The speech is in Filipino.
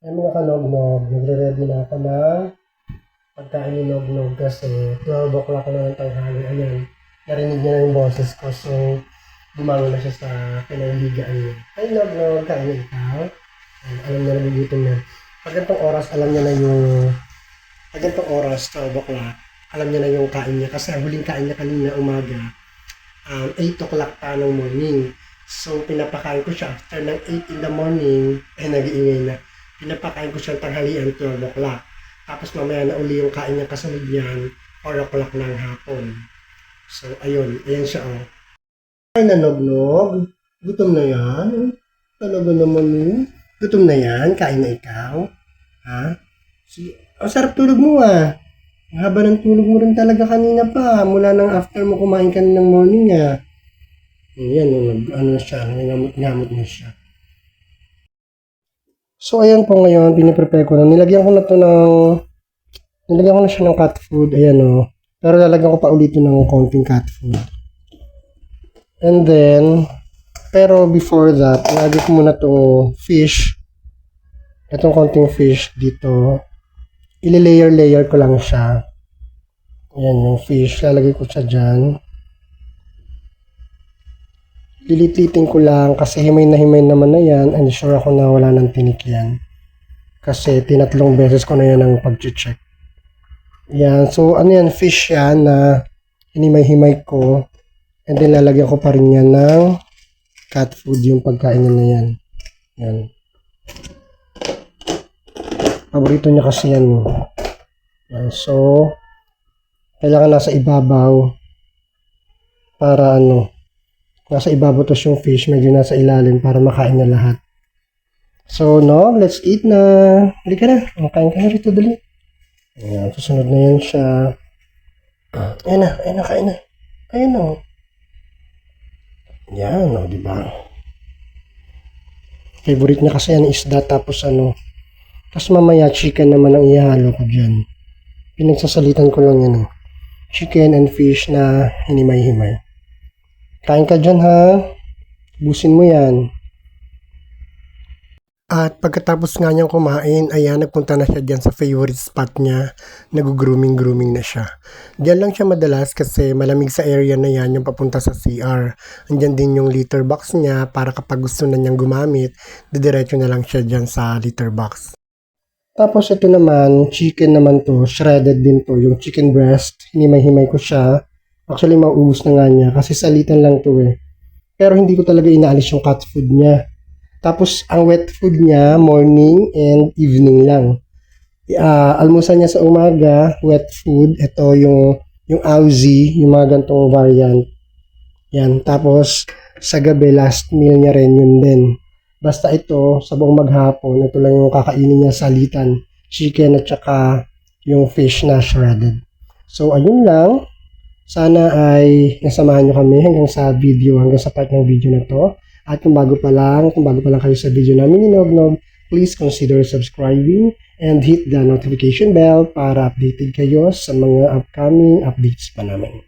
Ay mga kanog-nog, nagre-ready na ako ng pagkain ni Nog-Nog kasi 12 o'clock na ng tanghali. Ayan, narinig niya na yung boses ko. So, bumangon na siya sa pinanghigaan niya. Ay Nog-Nog, kain ikaw. Alam niya na nagugutom na. Pag ganitong oras, alam niya na yung... Pag ganitong oras, 12 o'clock, alam niya na yung kain niya. Kasi ang huling kain niya kanina umaga, 8 o'clock pa ng morning. So, pinapakain ko siya after ng 8 in the morning, nag-iingay na. Pinapakain ko siya tanghalian 12 o'clock. Tapos mamaya na uli yung kain niya kasunod niyan, 4 o'clock ng hapon. So, ayun. Ayan siya, oh. Ay, nanog-nog. Gutom na yan. Talaga naman yun. Gutom na yan. Kain na ikaw. Ha? Ang sarap tulog mo, ah. Ang haba ng tulog mo rin talaga kanina pa. Mula nang after mo kumain kanina ng morning, ah. Ayan, ano na siya. Ngamot-ngamot na siya. So, ayan po ngayon, piniprepare ko na. Nilagyan ko na siya ng cat food. Ayan o. Pero lalagyan ko pa ulit ng konting cat food. And then, pero before that, ilagay ko muna itong fish. Itong konting fish dito. Ili-layer-layer ko lang siya. Ayan yung fish. Lalagay ko siya dyan. Lilititin ko lang kasi himay naman na yan and sure ako na wala nang tinik yan. Kasi tinatlong beses ko na yan ang pag-check. Yan. So, ano yan? Fish yan na hinimay-himay ko. And then, lalagyan ko pa rin yan ng cat food yung pagkain niya na yan. Yan. Paborito niya kasi yan. Yan. So, kailangan nasa ibabaw para nasa ibabaw tos yung fish, medyo nasa ilalim para makain niya lahat. So, no, let's eat na. Halika na. Kain ka na rito, dali. Ayan, susunod na yan siya. Ayan na, kain na. Ayan na. Yan, o, diba? Favorite niya kasi yan, isda, tapos tapos mamaya, chicken naman ang ihalo ko dyan. Pinagsasalitan ko lang yan, chicken and fish na hinimay-himay. Kain ka dyan, ha? Busin mo yan. At pagkatapos nga niyang kumain, ayan, nagpunta na siya dyan sa favorite spot niya. Nag-grooming na siya. Diyan lang siya madalas kasi malamig sa area na yan yung papunta sa CR. Andyan din yung litter box niya para kapag gusto na niyang gumamit, didiretso na lang siya dyan sa litter box. Tapos ito naman, chicken naman to, shredded din to, yung chicken breast. Hinimay-himay ko siya. Actually, mauubos na nga niya kasi salitan lang to eh. Pero hindi ko talaga inaalis yung cat food niya. Tapos, ang wet food niya, morning and evening lang. Almusan niya sa umaga, wet food. Ito yung Aussie, yung mga gantong variant. Yan. Tapos, sa gabi, last meal niya rin yun din. Basta ito, sa buong maghapon, ito lang yung kakainin niya salitan. Chicken at saka yung fish na shredded. So, ayun lang. Sana ay nasamahan nyo kami hanggang sa part ng video na to. At kung bago pa lang kayo sa video namin ni Nog-Nog, please consider subscribing and hit the notification bell para updated kayo sa mga upcoming updates pa namin.